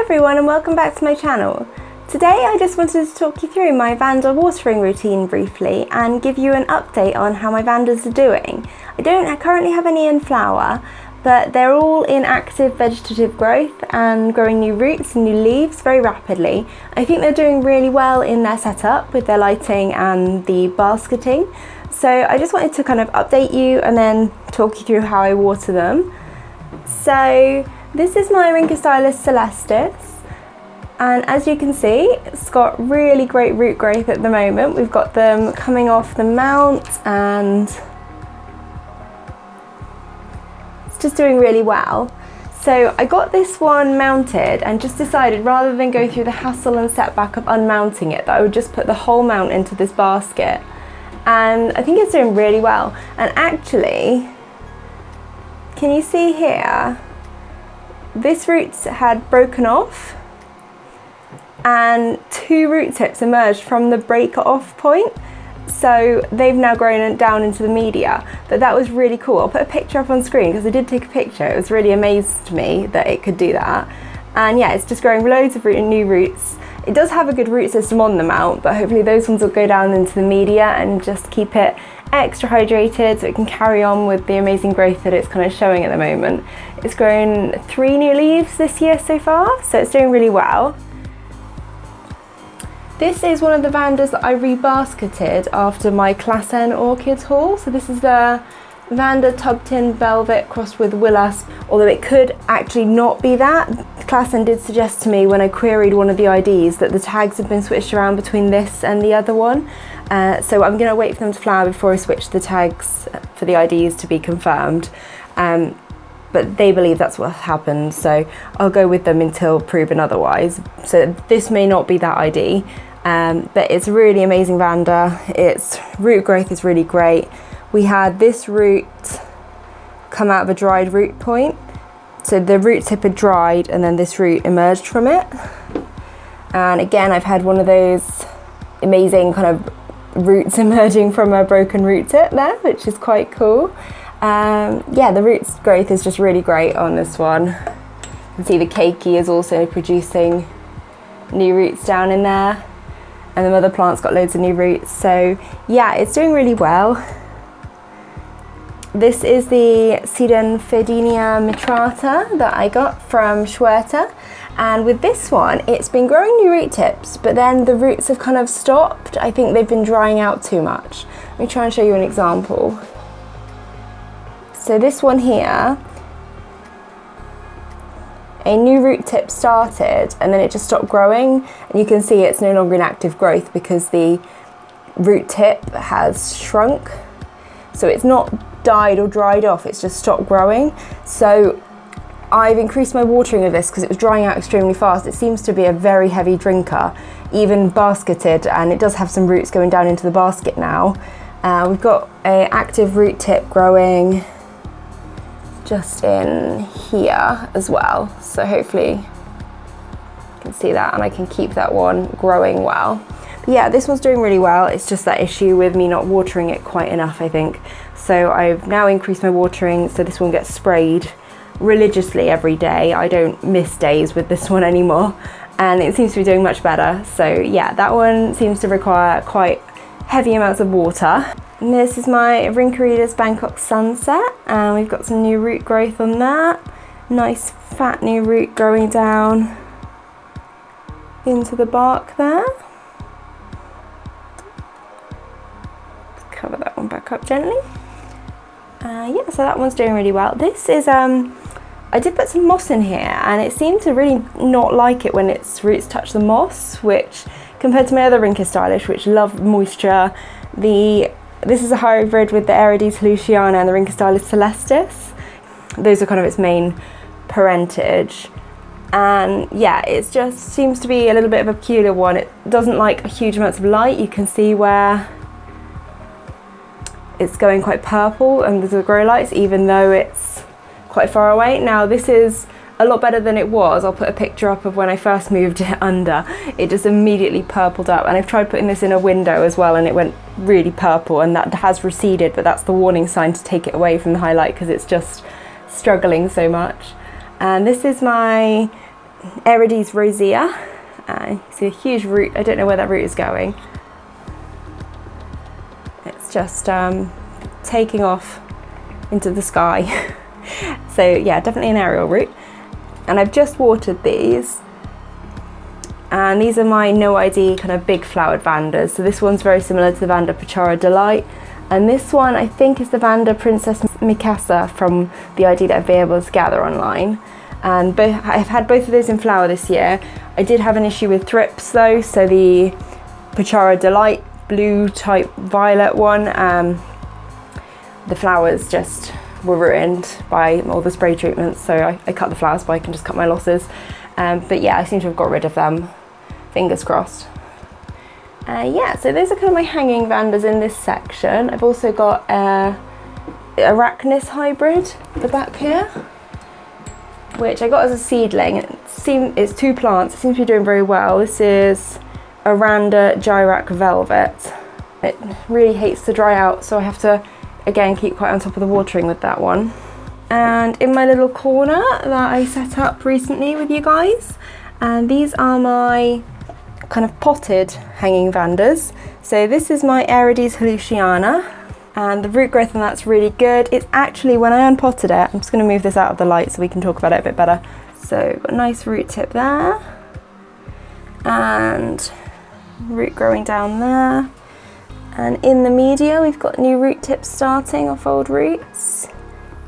everyone and welcome back to my channel. Today I just wanted to talk you through my Vanda watering routine briefly and give you an update on how my Vandas are doing. I don't currently have any in flower, but they're all in active vegetative growth and growing new roots and new leaves very rapidly. I think they're doing really well in their setup with their lighting and the basketing. So I just wanted to kind of update you and then talk you through how I water them. So this is my Rhynchostylis celestis, and as you can see, it's got really great root growth at the moment. We've got them coming off the mount and it's just doing really well. So I got this one mounted and just decided rather than go through the hassle and setback of unmounting it, that I would just put the whole mount into this basket. And I think it's doing really well. And actually, can you see here? This root had broken off and two root tips emerged from the break off point. So they've now grown down into the media, but that was really cool. I'll put a picture up on screen because I did take a picture. It was really amazed me that it could do that. And yeah, it's just growing loads of new roots. It does have a good root system on the mount, but hopefully those ones will go down into the media and just keep it extra hydrated so it can carry on with the amazing growth that it's kind of showing at the moment. It's grown 3 new leaves this year so far, so it's doing really well. This is one of the Vandas that I rebasketed after my Class N Orchids haul. So this is the Vanda tub tin velvet crossed with willow, although it could actually not be that. Class N did suggest to me when I queried one of the IDs that the tags have been switched around between this and the other one. So I'm going to wait for them to flower before I switch the tags for the IDs to be confirmed. But they believe that's what happened, so I'll go with them until proven otherwise. So this may not be that ID, but it's a really amazing Vanda. Its root growth is really great. We had this root come out of a dried root point. So the root tip had dried and then this root emerged from it. And again, I've had one of those amazing kind of roots emerging from a broken root tip there, which is quite cool. Yeah, the root growth is just really great on this one. You can see the keiki is also producing new roots down in there. And the mother plant's got loads of new roots. So yeah, it's doing really well. This is the Sedum fideya Matata that I got from Schwerter. And with this one, it's been growing new root tips, but then the roots have kind of stopped. I think they've been drying out too much. Let me try and show you an example. So this one here, a new root tip started and then it just stopped growing. And you can see it's no longer in active growth because the root tip has shrunk. So it's not died or dried off, it's just stopped growing. So I've increased my watering of this because it was drying out extremely fast. It seems to be a very heavy drinker, even basketed, and it does have some roots going down into the basket now. We've got an active root tip growing just in here as well. So hopefully you can see that and I can keep that one growing well. But yeah, this one's doing really well. It's just that issue with me not watering it quite enough, I think. So I've now increased my watering, so this one gets sprayed religiously every day. I don't miss days with this one anymore, and it seems to be doing much better. So yeah, that one seems to require quite heavy amounts of water. And this is my Rhynchorides Bangkok Sunset, and we've got some new root growth on that. Nice fat new root growing down into the bark there. Let's cover that one back up gently. Yeah, so that one's doing really well. This is, I did put some moss in here and it seemed to really not like it when its roots touch the moss, which compared to my other Rhynchostylis, which love moisture, this is a hybrid with the Aerides Luciana and the Rhynchostylis celestis. Those are kind of its main parentage. And yeah, it just seems to be a little bit of a peculiar one. It doesn't like huge amounts of light. You can see where it's going quite purple under the grow lights, even though it's quite far away. Now this is a lot better than it was. I'll put a picture up of when I first moved it under. It just immediately purpled up, and I've tried putting this in a window as well and it went really purple, and that has receded, but that's the warning sign to take it away from the highlight because it's just struggling so much. And this is my Aerides rosea. You see a huge root. I don't know where that root is going. It's just taking off into the sky. So yeah, definitely an aerial root. And I've just watered these. And these are my no ID kind of big flowered Vandas. So this one's very similar to the Vanda Pachara Delight. And this one I think is the Vanda Princess Mikasa from the ID that I've been able to gather online. And I've had both of those in flower this year. I did have an issue with thrips though, so the Pachara Delight blue type violet one, the flowers just were ruined by all the spray treatments, so I cut the flowers but I can just cut my losses. But yeah, I seem to have got rid of them, fingers crossed. Yeah, so those are kind of my hanging Vandas in this section. I've also got Arachnis hybrid at the back here, which I got as a seedling. It's 2 plants, it seems to be doing very well. This is Oranda Gyrac Velvet. It really hates to dry out, so I have to, again, keep quite on top of the watering with that one. And in my little corner that I set up recently with you guys, and these are my kind of potted hanging Vandas. So this is my Aerides Luciana, and the root growth on that's really good. It's actually, when I unpotted it, I'm just going to move this out of the light so we can talk about it a bit better. So got a nice root tip there, and root growing down there. And in the media we've got new root tips starting off old roots.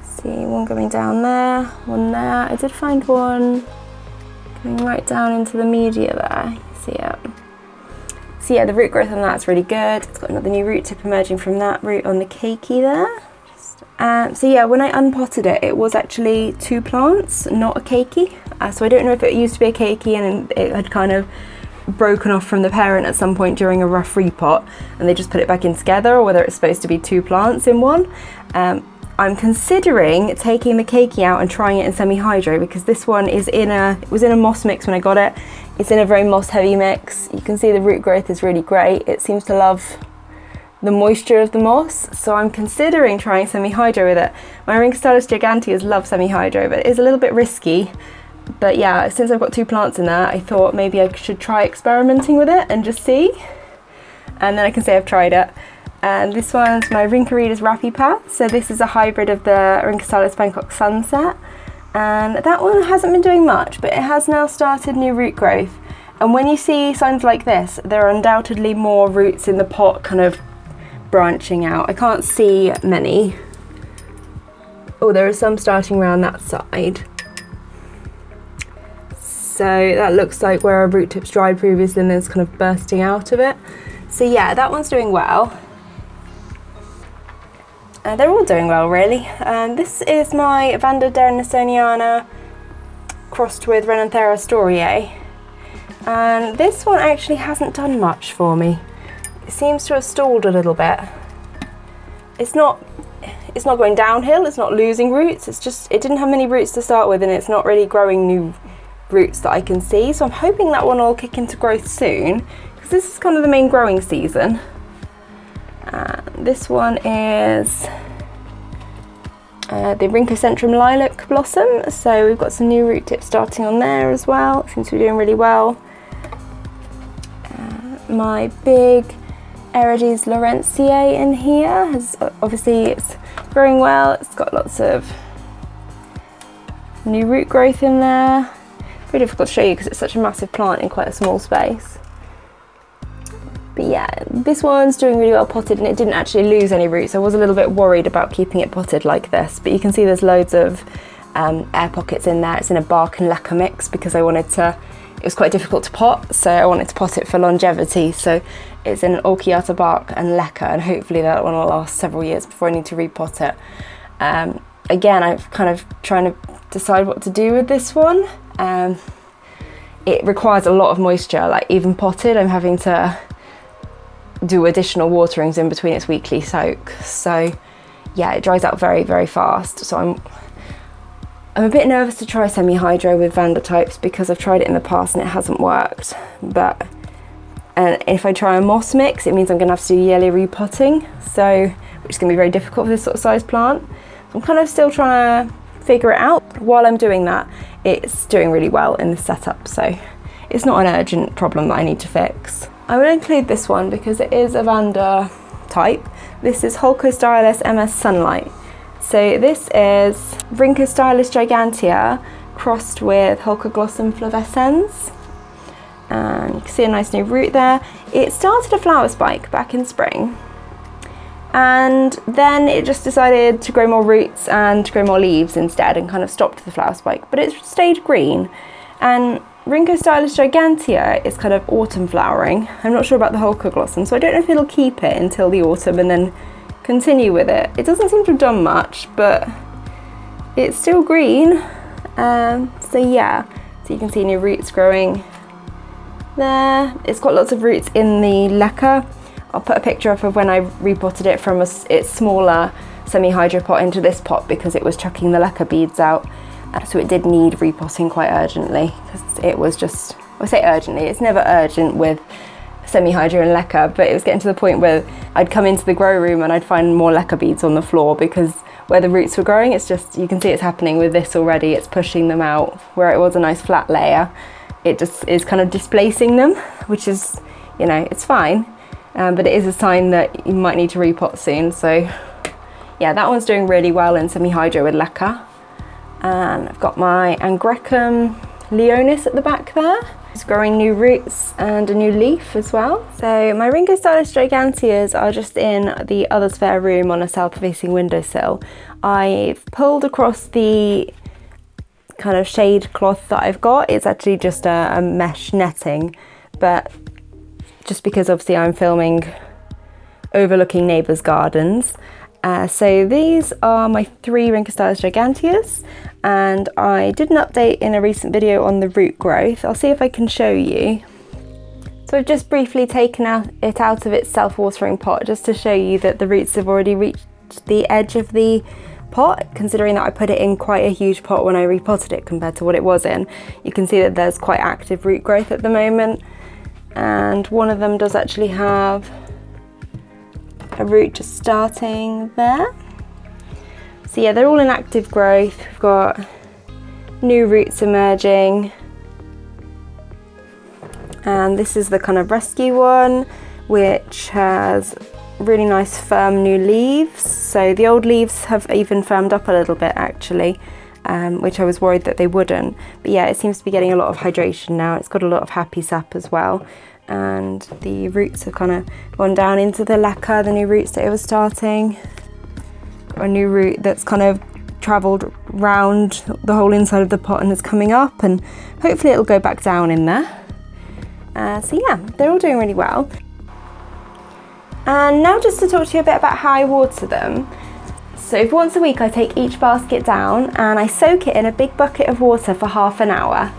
See, one going down there, one there. I did find one going right down into the media there. See it. So yeah, the root growth on that's really good. It's got another new root tip emerging from that root on the keiki there. So yeah, when I unpotted it, it was actually 2 plants, not a keiki. So I don't know if it used to be a keiki and it had kind of broken off from the parent at some point during a rough repot and they just put it back in together, or whether it's supposed to be 2 plants in one. I'm considering taking the keiki out and trying it in semi-hydro, because this one is it was in a moss mix when I got it. It's in a very moss heavy mix. You can see the root growth is really great. It seems to love the moisture of the moss, so I'm considering trying semi-hydro with it. My Rhynchostylis giganteas love semi-hydro, but it is a little bit risky. But yeah, since I've got 2 plants in there, I thought maybe I should try experimenting with it and just see. And then I can say I've tried it. And this one's my Rhynchorides rapeepath. So this is a hybrid of the Rhynchostylis Bangkok Sunset. And that one hasn't been doing much, but it has now started new root growth. And when you see signs like this, there are undoubtedly more roots in the pot kind of branching out. I can't see many. Oh, there are some starting around that side. So that looks like where our root tips dried previously and then it's kind of bursting out of it. So yeah, that one's doing well. They're all doing well really. This is my Vanda denisoniana crossed with renanthera storei. And this one actually hasn't done much for me. It seems to have stalled a little bit. It's not going downhill, it's not losing roots, it's just, it didn't have many roots to start with and it's not really growing new roots that I can see. So I'm hoping that one will kick into growth soon, because this is kind of the main growing season. This one is the Rhynchocentrum lilac blossom. So we've got some new root tips starting on there as well. It seems to be doing really well. My big Aerides lawrenciae in here has obviously, it's growing well. It's got lots of new root growth in there. Very difficult to show you because it's such a massive plant in quite a small space. But yeah, this one's doing really well potted and it didn't actually lose any roots. I was a little bit worried about keeping it potted like this, but you can see there's loads of air pockets in there. It's in a bark and leca mix because I wanted to, it was quite difficult to pot, so I wanted to pot it for longevity. So it's in an orchiata bark and leca, and hopefully that one will last several years before I need to repot it. Again, I'm kind of trying to decide what to do with this one. It requires a lot of moisture, like even potted, I'm having to do additional waterings in between its weekly soak. So yeah, it dries out very, very fast. So I'm a bit nervous to try semi-hydro with Vanda types because I've tried it in the past and it hasn't worked. And if I try a moss mix, it means I'm gonna have to do yearly repotting, so which is gonna be very difficult for this sort of size plant. So I'm kind of still trying to figure it out. While I'm doing that, it's doing really well in the setup, so it's not an urgent problem that I need to fix. I will include this one because it is a Vanda type. This is Rhynchostylis MS Sunlight. So this is Rhynchostylis gigantea crossed with Rhynchoglossum flavescens. And you can see a nice new root there. It started a flower spike back in spring, and then it just decided to grow more roots and to grow more leaves instead, and kind of stopped the flower spike, but it stayed green. And Rhynchostylis gigantea is kind of autumn flowering. I'm not sure about the Rhynchoglossum, so I don't know if it'll keep it until the autumn and then continue with it. It doesn't seem to have done much, but it's still green. So yeah, so you can see new roots growing there. It's got lots of roots in the leca. I'll put a picture up of when I repotted it from its smaller semi-hydro pot into this pot because it was chucking the leca beads out. So it did need repotting quite urgently because it was just, I say urgently, it's never urgent with semi-hydro and leca, but it was getting to the point where I'd come into the grow room and I'd find more leca beads on the floor because where the roots were growing, it's just, you can see it's happening with this already. It's pushing them out where it was a nice flat layer. It just is kind of displacing them, which is, you know, it's fine, but it is a sign that you might need to repot soon. So yeah, that one's doing really well in semi-hydro with leca. And I've got my Angrecum leonis at the back there. It's growing new roots and a new leaf as well. So my Rhynchostylis giganteas are just in the other spare room on a south-facing windowsill. I've pulled across the kind of shade cloth that I've got. It's actually just a mesh netting, but just because obviously I'm filming overlooking neighbours' gardens. So these are my 3 Rhynchostylis giganteas, and I did an update in a recent video on the root growth. I'll see if I can show you. So I've just briefly taken it out of its self-watering pot just to show you that the roots have already reached the edge of the pot, considering that I put it in quite a huge pot when I repotted it compared to what it was in. You can see that there's quite active root growth at the moment, and one of them does actually have a root just starting there. So yeah, they're all in active growth. We've got new roots emerging, and this is the kind of rescue one, which has really nice firm new leaves. So the old leaves have even firmed up a little bit actually, which I was worried that they wouldn't. But yeah, it seems to be getting a lot of hydration now. It's got a lot of happy sap as well. And the roots have kind of gone down into the leca, the new roots that it was starting. Got a new root that's kind of travelled round the whole inside of the pot and is coming up, and hopefully it'll go back down in there. So yeah, they're all doing really well. And now just to talk to you a bit about how I water them. So once a week I take each basket down and I soak it in a big bucket of water for half an hour.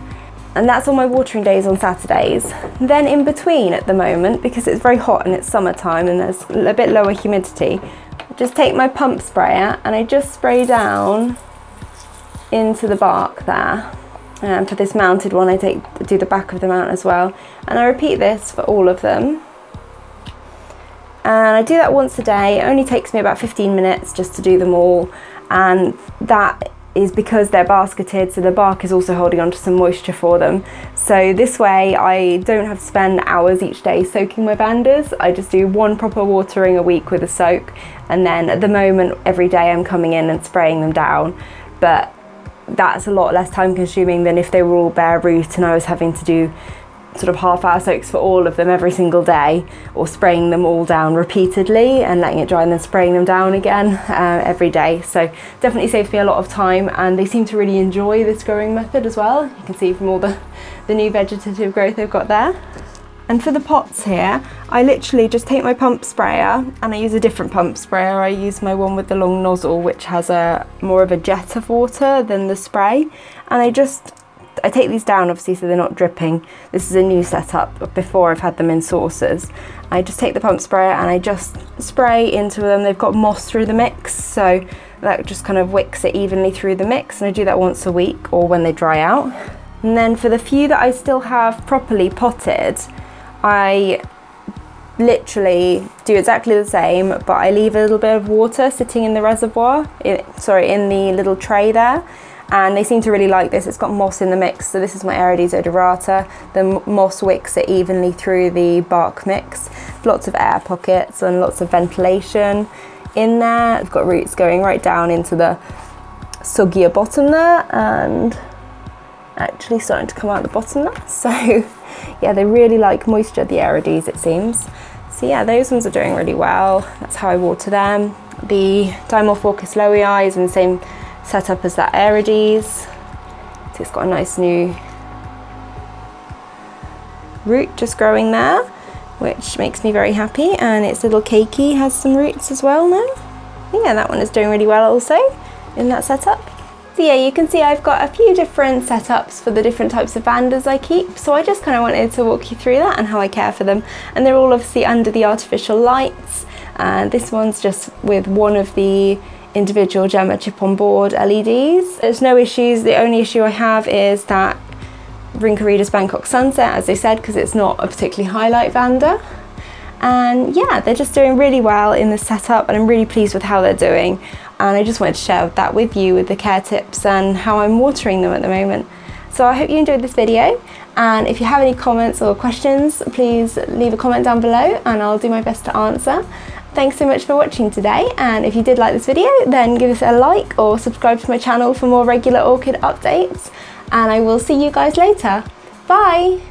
And that's on my watering days on Saturdays. Then in between at the moment, because it's very hot and it's summertime and there's a bit lower humidity, I just take my pump sprayer and I just spray down into the bark there. And for this mounted one I do the back of the mount as well. And I repeat this for all of them. And I do that once a day. It only takes me about 15 minutes just to do them all, and that is because they're basketed, so the bark is also holding on to some moisture for them. So this way I don't have to spend hours each day soaking my Vandas. I just do one proper watering a week with a soak, and then at the moment every day I'm coming in and spraying them down. But that's a lot less time consuming than if they were all bare root and I was having to do sort of half-hour soaks for all of them every single day, or spraying them all down repeatedly and letting it dry and then spraying them down again every day. So definitely saves me a lot of time, and they seem to really enjoy this growing method as well. You can see from all the new vegetative growth they've got there. And for the pots here, I literally just take my pump sprayer, and I use a different pump sprayer. I use my one with the long nozzle, which has more of a jet of water than the spray, and I take these down obviously so they're not dripping. This is a new setup. Before I've had them in saucers. I just take the pump sprayer and I just spray into them. They've got moss through the mix, so that just kind of wicks it evenly through the mix, and I do that once a week or when they dry out. And then for the few that I still have properly potted, I literally do exactly the same, but I leave a little bit of water sitting in the reservoir, in the little tray there, and they seem to really like this. It's got moss in the mix, so this is my Aerides odorata. The moss wicks it evenly through the bark mix. Lots of air pockets and lots of ventilation in there. I've got roots going right down into the soggier bottom there, and actually starting to come out the bottom there. So yeah, they really like moisture, the Aerides, it seems. So yeah, those ones are doing really well. That's how I water them. The Dimorphorchis lowii is in the same setup as that Aerides. So it's got a nice new root just growing there, which makes me very happy. And its little cakey has some roots as well now. Yeah, that one is doing really well also in that setup. So yeah, you can see I've got a few different setups for the different types of Vandas I keep. So I just kind of wanted to walk you through that and how I care for them. And they're all obviously under the artificial lights. And this one's just with one of the individual Gemma chip on board LEDs. There's no issues. The only issue I have is that Rhynchorides Bangkok Sunset, as I said, because it's not a particularly highlight Vanda. And yeah, they're just doing really well in the setup, and I'm really pleased with how they're doing. And I just wanted to share that with you, with the care tips and how I'm watering them at the moment. So I hope you enjoyed this video, and if you have any comments or questions, please leave a comment down below and I'll do my best to answer. Thanks so much for watching today, and if you did like this video, then give us a like or subscribe to my channel for more regular orchid updates, and I will see you guys later. Bye!